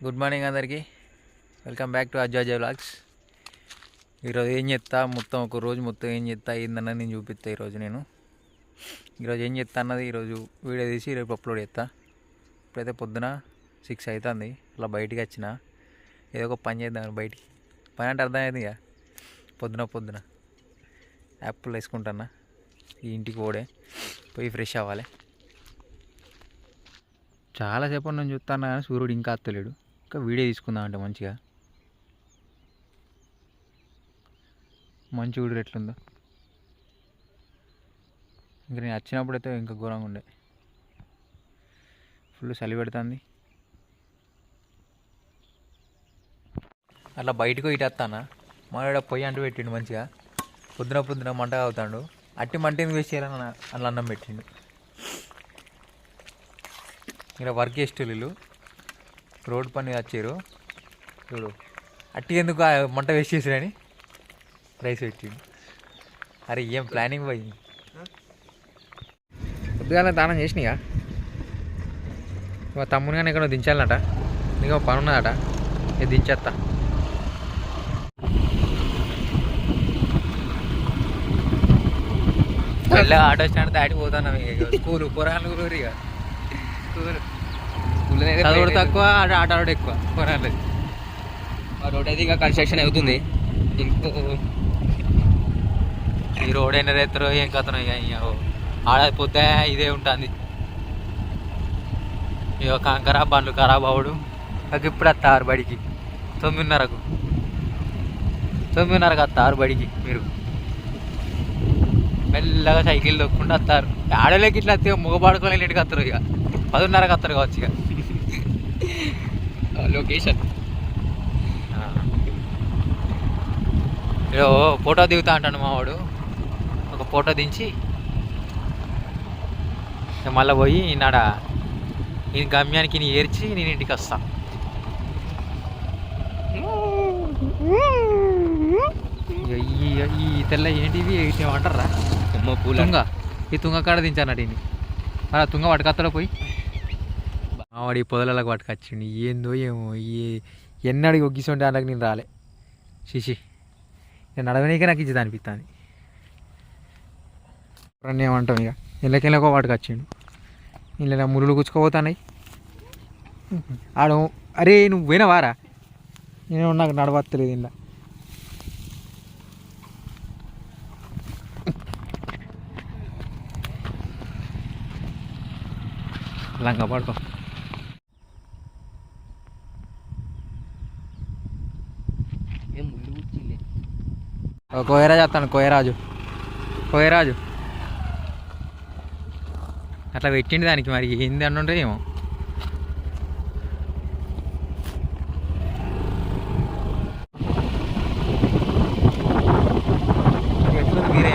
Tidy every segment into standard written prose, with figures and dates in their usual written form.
Good morning అందరికీ. Welcome back to అజ్జాజయ్ vlogs. ఈరోజు ఏం చేస్తా మొత్తం ఒక రోజు మొత్తం ఏం చేస్తా ఏందన్నది నేను చూపిస్తా. ఈరోజు ఏం చేస్తా అన్నది ఈరోజు వీడియో తీసి రేపు అప్లోడ్ చేస్తా. ఇప్పుడైతే పొద్దున 6 అవుతుంది. అలా బయటికి వచ్చిన ఏదో ఒక పని చేద్దాం. బయటికి పని అంటే అర్థమైంది ఇక పొద్దున యాప్లు వేసుకుంటున్నా. ఈ ఇంటికి పోయి ఫ్రెష్ అవ్వాలి. చాలాసేపు నేను చూస్తాను కానీ సూర్యుడు ఇంకా అత్తలేడు. ఇంకా వీడియో తీసుకుందాం అంటే మంచిగా మంచి చూడు ఎట్లుందో. ఇంకా నేను వచ్చినప్పుడైతే ఇంకా ఘోరంగా ఉండే, ఫుల్ చలి పెడుతుంది. అట్లా బయటకు ఇటు వస్తానా. మన పొయ్యి అంటూ పెట్టిండు మంచిగా. పొద్దున మంట అవుతాడు. అట్టి మంట ఎందుకు వేసి చేయాలని అట్లా అన్నం పెట్టిండు. ఇక్కడ వర్క్ చేసేటోళ్ళు వీళ్ళు రోడ్ పని వచ్చారు చూడు. అట్టి ఎందుకు మంట వేస్ట్ చేసాడని రైస్ పెట్టిండు. అరే ఏం ప్లానింగ్ పోయి పొద్దుగాల దానం చేసినాయిగా. ఇక తమ్ముని కానీ ఇక్కడ దించాలన్నట. నీకు పని ఉన్నదట, ఇది దించేస్తా. వెళ్ళా ఆటో స్టాండ్ దాటిపోతాను. స్కూలు పొరాలు ఇక చదువుడు తక్కువ, ఆట ఆడడం ఎక్కువ. పొరాలు రోడ్ అయితే ఇక కన్స్ట్రక్షన్ అవుతుంది. ఈ రోడ్ అయినా రేత్తరో ఏం కథనో ఇక ఆడపోతే ఇదే ఉంటుంది. ఇక కంకర బండ్లు ఖరాబ్ అవ్వడు. నాకు ఇప్పుడు వస్తారు బడికి 9:30కు వస్తారు బడికి. మీరు మెల్లగా సైకిల్ దొక్కుండా వస్తారు. ఆడలేకి ఇట్లా వస్తే మొగబాడుకొని ఇంటికి వస్తారు. ఇక 10:30కు వస్తారు కావచ్చు. ఇక లొకేషన్ ఫోటో దిగుతా అంటాడు మావాడు. ఒక ఫోటో దించి మళ్ళీ పోయి ఈనాడ ఈ గమ్యానికి నీ ఏర్చి నేను ఇంటికి వస్తా. ఈ తెల్ల ఏంటివి ఏమంటారా తుంగ. ఈ తుంగ కాడ దించానట ఇన్ని. అలా తుంగ పట్టుకొస్తాడో పోయి మావాడు ఈ పొదలకు పట్టుకొచ్చిండు. ఏందో ఏమో ఎన్నడికి ఒగ్గిస్తుంటే అలాగ నేను రాలే. శిషి నేను నడవనీకే నాకు ఇచ్చేది అనిపిస్తుంది. అన్నీ ఏమంటాం ఇక ఇళ్ళకెళ్ళకో పట్టుకొచ్చిండు. ఇలా ముళ్ళు కూర్చుకోపోతున్నాయి. అరే నువ్వు పోయినావారా? నేను నాకు నడవత్తలేదు ఇలా. లంగా పడుకో. కోయరాజు వస్తాను. కోయరాజు అట్లా పెట్టిండి దానికి. మరి ఏంది అన్నుంటే ఏమో. ఎట్లుంది మీరే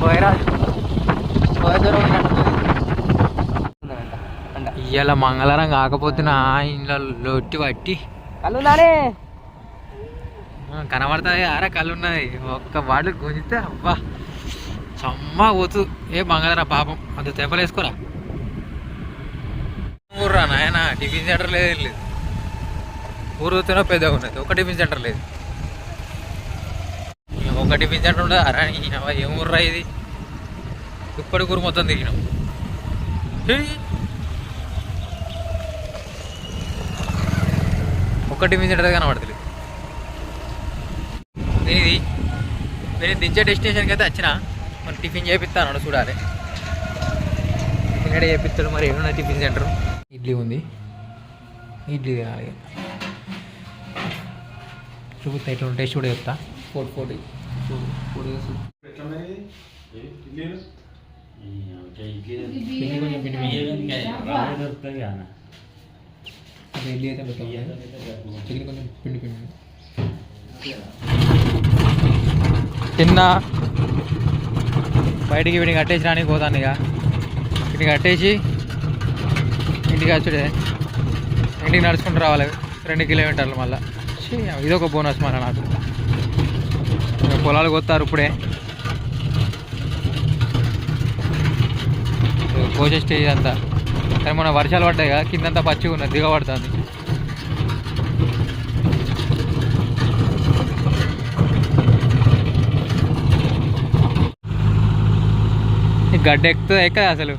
కోయరాజు. ఇవాళ మంగళవారం కాకపోతే నా ఇంట్లో లొట్టి పట్టి కనబడుతుంది. ఆరా కళ్ళు ఉన్నది. ఒక్క వాడు గుంజితే అబ్బా చమ్మా పోతు. ఏ మంగళవారం పాపం అంత తెంపలేసుకోరా. ఊర్రా నాయన టిఫిన్ సెంటర్ లేదు. ఊరుతూనే పెద్దగా ఉన్నది. ఒక టిఫిన్ సెంటర్ లేదు. ఒక టిఫిన్ సెంటర్ ఉండదు. అరా ఏం ఊర్రా ఇది. ఇప్పటి ఊరు మొత్తం తిరిగినాం. ఒక్క టిఫిన్ సెంటర్ కనబడతలేదు. నేను దించే డెస్టినేషన్కి అయితే వచ్చిన. మరి టిఫిన్ చేపిస్తాను చూడాలి. టిఫిన్ ఎక్కడ చేపిస్తాడు మరి. ఏమన్నా టిఫిన్ సెంటర్ ఇడ్లీ ఉంది. ఇడ్లీ తినాలి. చూపిస్తా ఇట్లా టేస్ట్ కూడా చెప్తా. 440 ఇడ్లీ అయితే చికెన్ కొంచెం పిండి తిన్నా. బయటికి వీడికి కట్టేసి రానికి పోతాను. ఇక వీటికి కట్టేసి ఇంటికి వచ్చుడే. ఇంటికి నడుచుకుంటూ రావాలి 2 కిలోమీటర్లు. మళ్ళీ ఇదొక బోనస్ మన నాకు. పొలాలు కొత్తారు ఇప్పుడే. కోసే స్టేజ్ అంతా. కానీ మొన్న వర్షాలు పడ్డాయి కదా, కిందంతా పచ్చిగా ఉన్నది, దిగబడుతుంది. గడ్డ ఎక్కుతుంది ఎక్కదా అసలు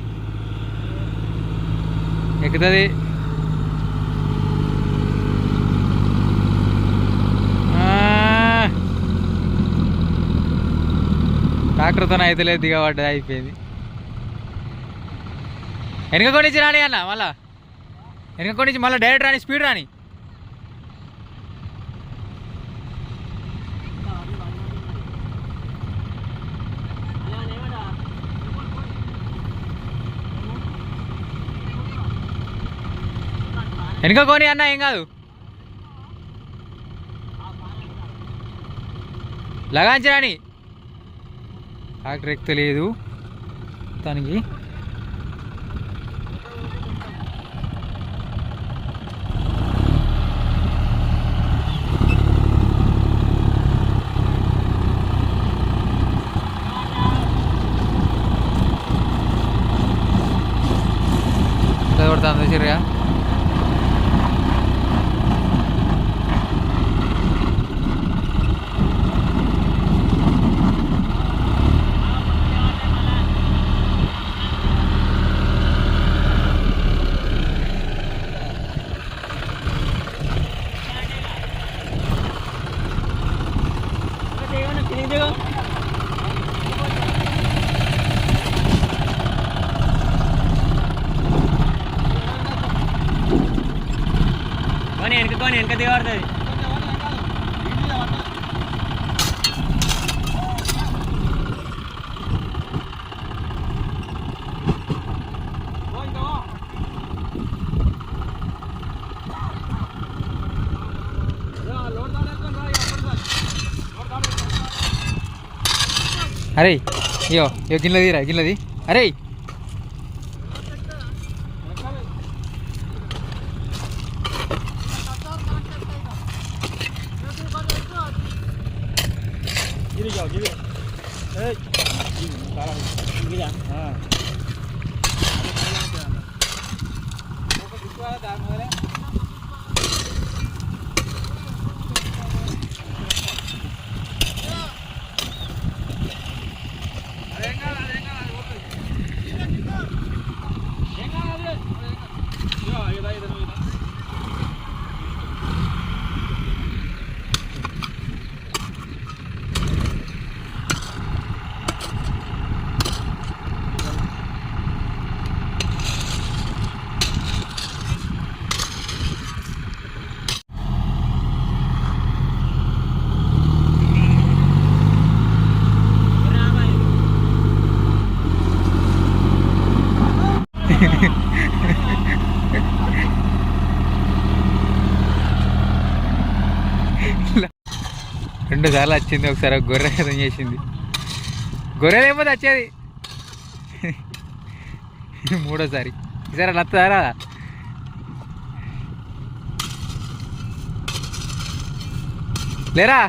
ఎక్కుతుంది ట్రాక్టర్తో అయితే లేదు దిగబడ్డది అయిపోయింది వెనక కొనిచ్చి రాని అన్న మళ్ళా వెనక కొనిచ్చి మళ్ళీ డైరెక్ట్ రాని స్పీడ్ రాని వెనక కొని అన్న ఏం కాదు లగాంచి రాని ట్రాక్టర్ ఎక్కుతలేదు దానికి కొడతాను చూసిరుగా వెనక దిగబడుతుంది అరే ఇయో ఇయో గిన్నెలది రా గిన్నెలది అరే రెండు సార్లు వచ్చింది ఒకసారి గొర్రె కథం చేసింది గొర్రె లేకపోతే వచ్చేది మూడోసారి ఈసారి అలా వస్తుందా లేరా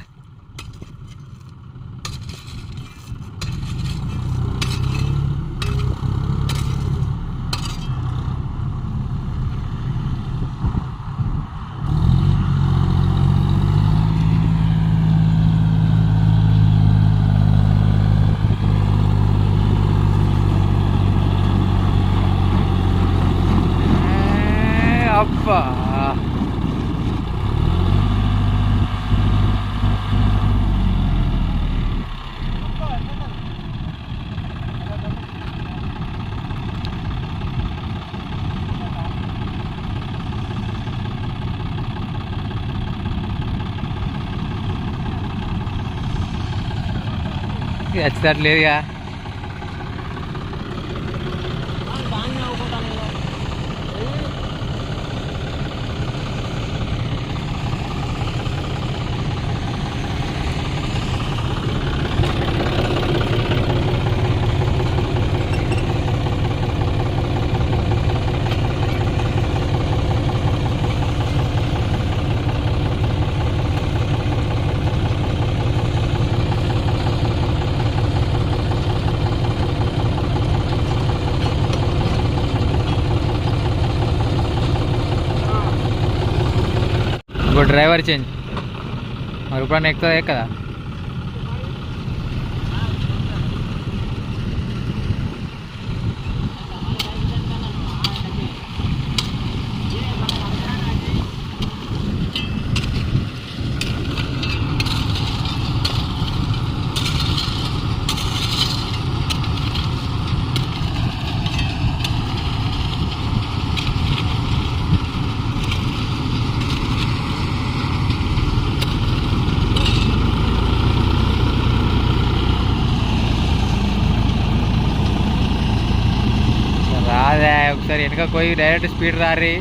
అబ్బా వచ్చేటట్లేదుగా ఇంకో డ్రైవర్ చేంజ్ మరి ఇప్పుడు ఎక్కుతుందా ఎక్కదా ఒకసారి వెనక పోయి డైరెక్ట్ స్పీడ్ రారి.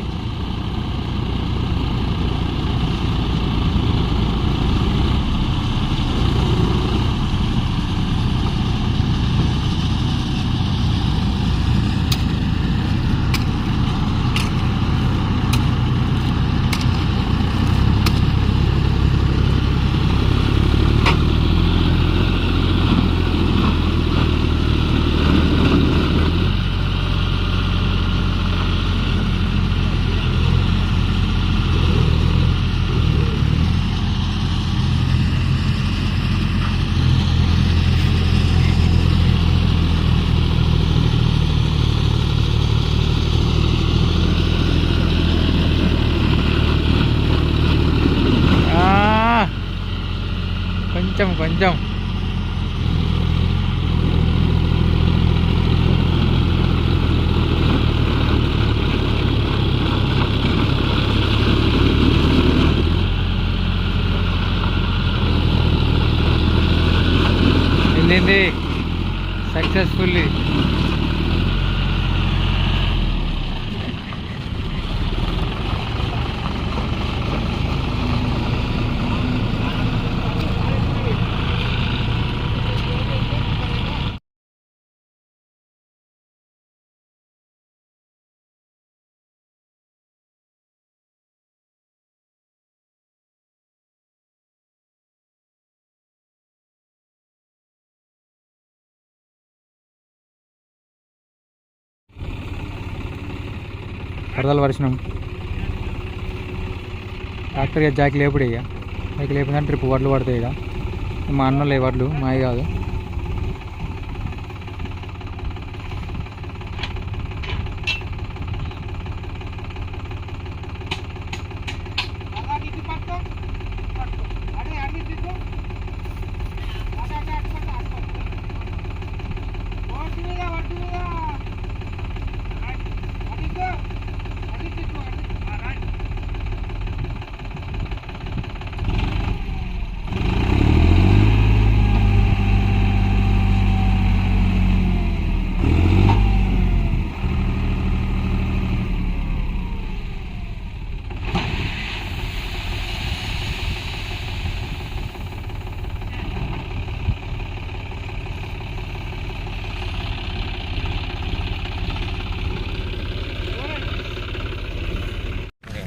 కొంచెం కొంచెం వెళ్ళింది సక్సెస్ఫుల్లీ. వరదలు వర్షం ట్రాక్టర్ ఇక జాకి లేపుడు. ఇక జాకి లేపుదంటే రేపు వడ్లు పడతాయి. ఇక మా అన్నలే వడ్లు మావి కాదు.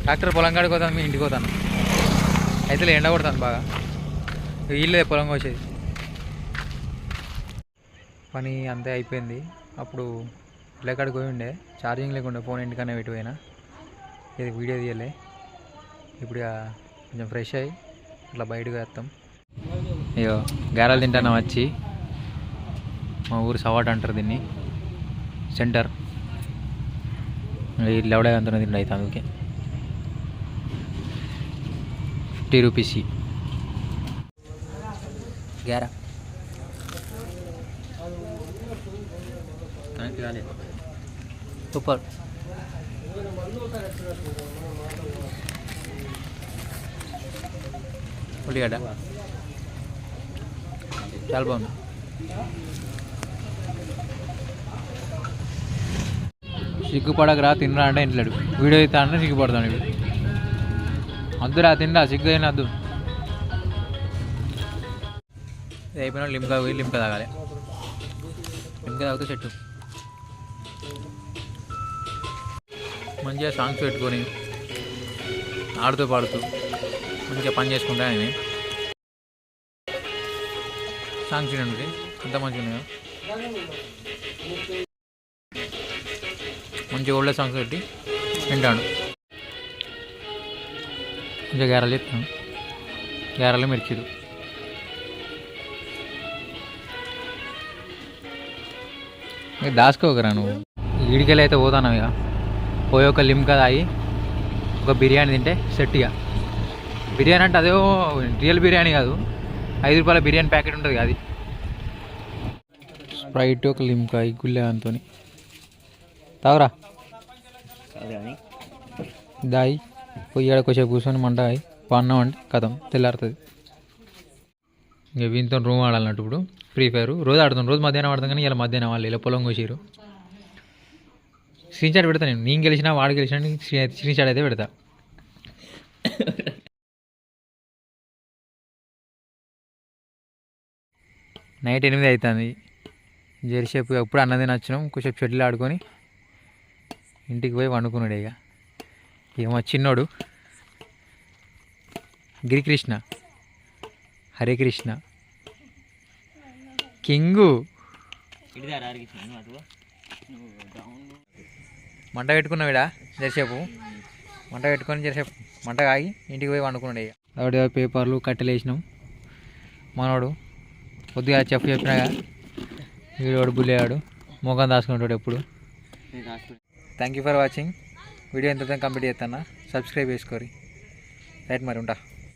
ట్రాక్టర్ పొలం కాడికి పోతాను, మీ ఇంటికి పోతాను. అయితే ఎండ కొడతాను బాగా, వీళ్ళే పొలం కోసేది. పని అంతే అయిపోయింది. అప్పుడు ఇళ్ళకాడికి పోయి ఉండే, ఛార్జింగ్ లేకుండా ఫోన్ ఇంటికన్నా పెట్టిపోయినా, ఇది వీడియో తీయలే. ఇప్పుడు కొంచెం ఫ్రెష్ అయ్యి ఇట్లా బయటకు వేస్తాం. అయ్యో గారెలు తింటాను వచ్చి. మా ఊరు సవాట్ అంటారు దీన్ని, సెంటర్. ఇట్లా ఎవడే అంత తిండి అయితే అందుకే 50 రూపీస్ గ్యారా. సూపర్. ఉల్లిగడ్డ చాలా బాగుంది. సిగ్గుపడకరా, తినరా అంటే ఇంట్లేడు. వీడియో ఇస్తా అంటే సిగ్గుపడతాను. ఇప్పుడు వద్దురా, తినరా, సిగ్గు తినద్దు. ఇది అయిపోయినా లిమ్కా పోయి లిమ్కా తాగాలి. లిమ్కా తాగుతూ చెట్టు మంచిగా సాంగ్స్ పెట్టుకొని ఆడుతూ పాడుతూ మంచిగా పని చేసుకుంటా. నేను సాంగ్స్ వినండి, ఎంత మంచిగా ఉన్నాయో. మంచిగా ఓల్డ్ సాంగ్స్ పెట్టి వింటాడు. మంచిగా గారెలు చెప్తాను, గారెలు మిర్చిలు. ఇక దాచుకోకరా నువ్వు. ఈడికెళ్ళి అయితే పోతాను. ఇక పోయి ఒక లిమ్కా తాగి ఒక బిర్యానీ తింటే సెట్. ఇక బిర్యానీ అంటే అదే రియల్ బిర్యానీ కాదు, 5 రూపాయల బిర్యానీ ప్యాకెట్ ఉంటుంది అది. స్ప్రైట్ ఒక లిమ్కా ఈ గుళ్ళే అంతో తాగురా. దాయి పోయి ఆడకొచ్చేపు కూర్చొని మంట అయి పన్నాం అంటే కథం తెల్లారుతుంది. ఇక వీనితో రూమ్ ఆడాలన్నట్టు. ఇప్పుడు ఫ్రీ ఫైర్ రోజు ఆడుతాం, రోజు మధ్యాహ్నం ఆడతాం. కానీ ఇలా మధ్యాహ్నం వాళ్ళు ఇలా పొలం కోసిరు. స్క్రీన్ షాట్ పెడతా నేను గెలిచినా వాడు గెలిచినా స్క్రీన్ షాట్ అయితే పెడతా. నైట్ 8 అవుతుంది. జెర్సేపు ఎప్పుడు అన్నది నచ్చినాం, కొంచెం షెటిల్ ఆడుకొని ఇంటికి పోయి వండుకున్నాడు. ఇక మా చిన్నోడు గిరికృష్ణ, హరికృష్ణ, కింగు మంట పెట్టుకున్నావిడా జరసేపు. మంట పెట్టుకొని జరసేపు మంట ఆగి ఇంటికి పోయి వండుకున్నాడు. ఇక కాబట్టి పేపర్లు కట్టెలు వేసినాం. మనోడు కొద్దిగా చెప్పినాగా వీడియోడు బుల్లేవాడు మోకం దాచుకునేవాడు ఎప్పుడు. Thank you for watching. Video ఎంత కంప్లీట్ చేస్తాను. సబ్స్క్రైబ్ చేసుకోరి. రైట్ మరి ఉంటా.